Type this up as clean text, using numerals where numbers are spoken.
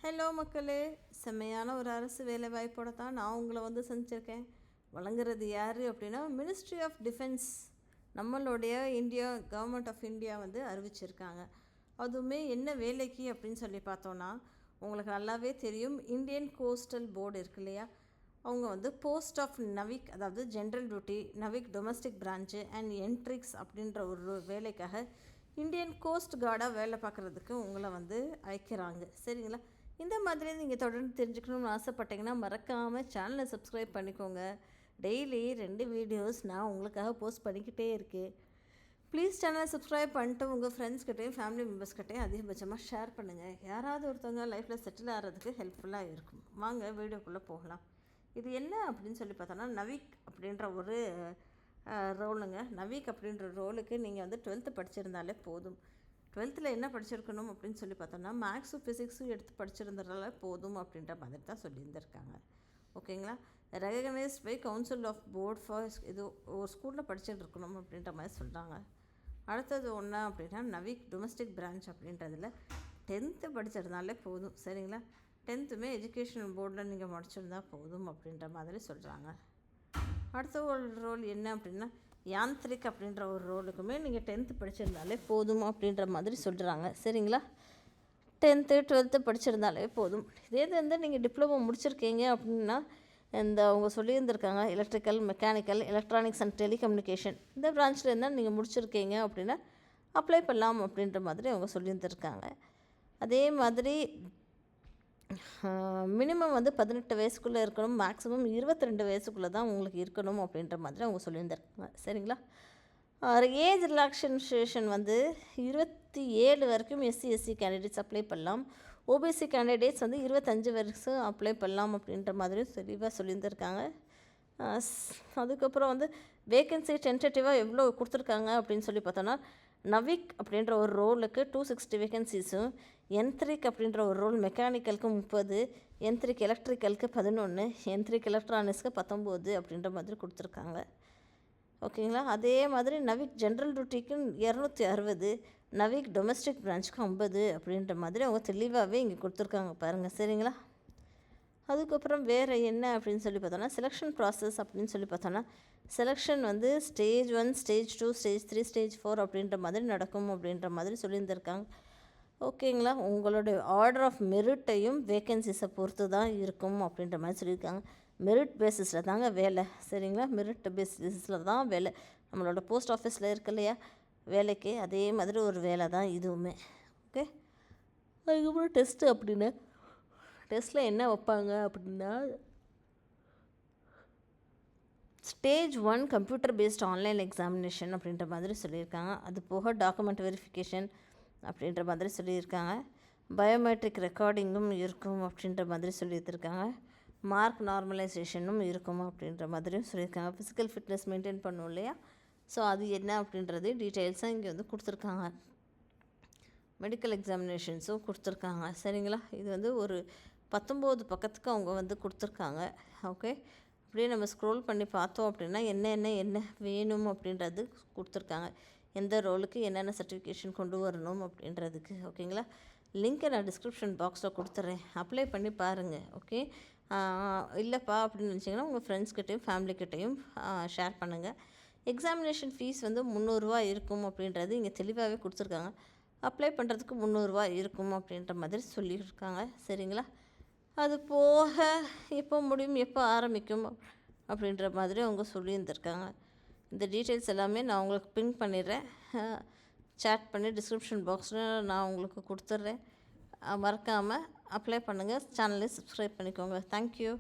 Hello மக்களே, செம்மையான ஒரு அரசு வேலை வாய்ப்போட தான் நான் உங்களை வந்து சந்திச்சிருக்கேன். வழங்குறது யார் அப்படின்னா, மினிஸ்ட்ரி ஆஃப் டிஃபென்ஸ் நம்மளுடைய இந்தியா கவர்மெண்ட் ஆஃப் இந்தியா வந்து அறிவிச்சிருக்காங்க. அதுவுமே என்ன வேலைக்கு அப்படின்னு சொல்லி பார்த்தோன்னா, உங்களுக்கு நல்லாவே தெரியும், இந்தியன் கோஸ்டல் போர்டு இருக்கு இல்லையா, அவங்க வந்து போஸ்ட் ஆஃப் நவிக், அதாவது general duty Navik domestic branch and என்ட்ரிக்ஸ் அப்படின்ற ஒரு வேலைக்காக இந்தியன் கோஸ்ட் கார்டாக வேலை பார்க்குறதுக்கு உங்களை வந்து அழைக்கிறாங்க. சரிங்களா? இந்த மாதிரி நீங்கள் தொடர்ந்து தெரிஞ்சுக்கணும்னு ஆசைப்பட்டீங்கன்னா மறக்காமல் சேனலை சப்ஸ்கிரைப் பண்ணிக்கோங்க. டெய்லி 2 வீடியோஸ் நான் உங்களுக்காக போஸ்ட் பண்ணிக்கிட்டே இருக்கேன். ப்ளீஸ் சேனலை சப்ஸ்கிரைப் பண்ணிட்டு உங்கள் ஃப்ரெண்ட்ஸ்கிட்டையும் ஃபேமிலி மெம்பர்ஸ்கிட்டையும் அதிகபட்சமாக ஷேர் பண்ணுங்கள். யாராவது ஒருத்தவங்க லைஃப்பில் செட்டில் ஆகிறதுக்கு ஹெல்ப்ஃபுல்லாக இருக்கும். வாங்க வீடியோக்குள்ளே போகலாம். இது என்ன அப்படின்னு சொல்லி பார்த்தோன்னா, நவிக் அப்படின்ற ஒரு ரோலுங்க. நவிக் அப்படின்ற ரோலுக்கு நீங்கள் வந்து 12th படிச்சிருந்தாலே போதும். 12th என்ன படிச்சிருக்கணும் அப்படின்னு சொல்லி பார்த்தோம்னா, மேக்ஸும் ஃபிசிக்ஸும் எடுத்து படிச்சிருந்ததால போதும் அப்படின்ற மாதிரி தான் சொல்லியிருந்திருக்காங்க. ஓகேங்களா? Recognised by council of board for இது ஒரு ஸ்கூலில் படிச்சுட்டு இருக்கணும் அப்படின்ற மாதிரி சொல்கிறாங்க. அடுத்தது ஒன்று அப்படின்னா, நவிக் டொமஸ்டிக் பிரான்ச் அப்படின்றதில் 10th படிச்சிருந்தாலே போதும். சரிங்களா? 10th எஜுகேஷனல் போர்டில் நீங்கள் முடிச்சிருந்தா போதும் அப்படின்ற மாதிரி சொல்கிறாங்க. அடுத்த ஒரு ரோல் என்ன அப்படின்னா, யாந்திரிக் அப்படின்ற ஒரு ரோலுக்குமே நீங்கள் 10th படிச்சிருந்தாலே போதும் அப்படின்ற மாதிரி சொல்கிறாங்க. சரிங்களா? 10th 12th படிச்சிருந்தாலே போதும். இதே வந்து நீங்கள் டிப்ளமோ முடிச்சிருக்கீங்க அப்படின்னா, இந்த அவங்க சொல்லியிருந்திருக்காங்க, electrical, mechanical, electronics and telecommunication இந்த பிரான்ச்சில் இருந்தால் நீங்கள் முடிச்சிருக்கீங்க அப்படின்னா அப்ளை பண்ணலாம் அப்படின்ற மாதிரி அவங்க சொல்லியிருந்திருக்காங்க. அதே மாதிரி மினிமம் வந்து 18 வயசுக்குள்ளே இருக்கணும், மேக்ஸிமம் 22 வயசுக்குள்ளே தான் உங்களுக்கு இருக்கணும் அப்படின்ற மாதிரி அவங்க சொல்லியிருந்திருக்காங்க. சரிங்களா? ஏஜ் ரிலாக்ஸேஷன் வந்து 27 வரைக்கும் எஸ்சி கேண்டிடேட்ஸ் அப்ளை பண்ணலாம். ஓபிசி கேண்டிடேட்ஸ் வந்து 25 வரைக்கும் அப்ளை பண்ணலாம் அப்படின்ற மாதிரி தெளிவாக சொல்லியிருந்திருக்காங்க. அதுக்கப்புறம் வந்து வேக்கன்சி டென்டேட்டிவாக எவ்வளோ கொடுத்துருக்காங்க அப்படின்னு சொல்லி பார்த்தோன்னா, நவிக் அப்படின்ற ஒரு ரோலுக்கு 260 வேக்கன்சிஸும், என்த்ரிக் அப்படின்ற ஒரு ரோல் மெக்கானிக்கலுக்கு 30, என்த்ரிக் எலக்ட்ரிக்கலுக்கு 11, என்த்ரிக் எலக்ட்ரானிக்ஸ்க்கு 19 அப்படின்ற மாதிரி கொடுத்துருக்காங்க. ஓகேங்களா? அதே மாதிரி நவிக் ஜென்ரல் டியூட்டிக்கு 260, நவிக் டொமஸ்டிக் பிரான்ச்சுக்கு 50 அப்படின்ற மாதிரி அவங்க தெளிவாகவே இங்கே கொடுத்துருக்காங்க பாருங்கள். சரிங்களா? அதுக்கப்புறம் வேறு என்ன அப்படின்னு சொல்லி பார்த்தோன்னா, செலெக்ஷன் ப்ராசஸ் அப்படின்னு சொல்லி பார்த்தோன்னா, செலெக்ஷன் வந்து ஸ்டேஜ் 1, ஸ்டேஜ் 2, ஸ்டேஜ் 3, ஸ்டேஜ் 4 அப்படின்ற மாதிரி நடக்கும் அப்படின்ற மாதிரி சொல்லியிருந்திருக்காங்க. ஓகேங்களா? உங்களுடைய ஆர்டர் ஆஃப் மெரிட்டையும் வேக்கன்சிஸை பொறுத்து தான் இருக்கும் அப்படின்ற மாதிரி சொல்லியிருக்காங்க. மெரிட் பேசிஸில் தாங்க வேலை. சரிங்களா? மெரிட் பேசிஸில் தான் வேலை. நம்மளோட போஸ்ட் ஆஃபீஸில் இருக்கு இல்லையா வேலைக்கு, அதே மாதிரி ஒரு வேலை தான் இதுவுமே. ஓகே. அதுக்கப்புறம் டெஸ்ட்டு அப்படின்னா, டெஸ்ட்டில் என்ன வைப்பாங்க அப்படின்னா, stage 1 computer based online examination அப்படின்ற மாதிரி சொல்லியிருக்காங்க. அது போக டாக்குமெண்ட் வெரிஃபிகேஷன் அப்படின்ற மாதிரி சொல்லியிருக்காங்க. பயோமெட்ரிக் ரெக்கார்டிங்கும் இருக்கும் அப்படின்ற மாதிரி சொல்லியிருக்காங்க. மார்க் நார்மலைசேஷனும் இருக்கும் அப்படின்ற மாதிரியும் சொல்லியிருக்காங்க. ஃபிசிக்கல் ஃபிட்னஸ் மெயின்டைன் பண்ணும் இல்லையா, ஸோ அது என்ன அப்படின்றது டீட்டெயில்ஸாக இங்கே வந்து கொடுத்துருக்காங்க. மெடிக்கல் எக்ஸாமினேஷன்ஸும் கொடுத்துருக்காங்க. சரிங்களா? இது வந்து ஒரு 19 பக்கத்துக்கு அவங்க வந்து கொடுத்துருக்காங்க. ஓகே. அப்படியே நம்ம ஸ்க்ரோல் பண்ணி பார்த்தோம் அப்படின்னா என்ன வேணும் அப்படின்றது கொடுத்துருக்காங்க. எந்த ரோலுக்கு என்னென்ன சர்டிஃபிகேஷன் கொண்டு வரணும் அப்படின்றதுக்கு. ஓகேங்களா? லிங்க்கை நான் டிஸ்கிரிப்ஷன் பாக்ஸில் கொடுத்துட்றேன், அப்ளை பண்ணி பாருங்கள். ஓகே. இல்லைப்பா அப்படின்னு நினச்சிங்கன்னா உங்கள் ஃப்ரெண்ட்ஸ்கிட்டையும் ஃபேமிலிக்கிட்டையும் ஷேர் பண்ணுங்கள். எக்ஸாமினேஷன் ஃபீஸ் வந்து 300 ரூபா இருக்கும் அப்படின்றது இங்கே தெளிவாகவே கொடுத்துருக்காங்க. அப்ளை பண்ணுறதுக்கு 300 ரூபா இருக்கும் அப்படின்ற மாதிரி சொல்லியிருக்காங்க. சரிங்களா? அது போக எப்போ முடியும், எப்போ ஆரம்பிக்கும் அப்படின்ற மாதிரி அவங்க சொல்லியிருந்திருக்காங்க. இந்த டீட்டெயில்ஸ் எல்லாமே நான் உங்களுக்கு பின் பண்ணிடுறேன், சேட் பண்ணி டிஸ்கிரிப்ஷன் பாக்ஸில் நான் உங்களுக்கு கொடுத்துட்றேன். மறக்காமல் அப்ளை பண்ணுங்கள். சேனலை சப்ஸ்கிரைப் பண்ணிக்கோங்க. தேங்க்யூ.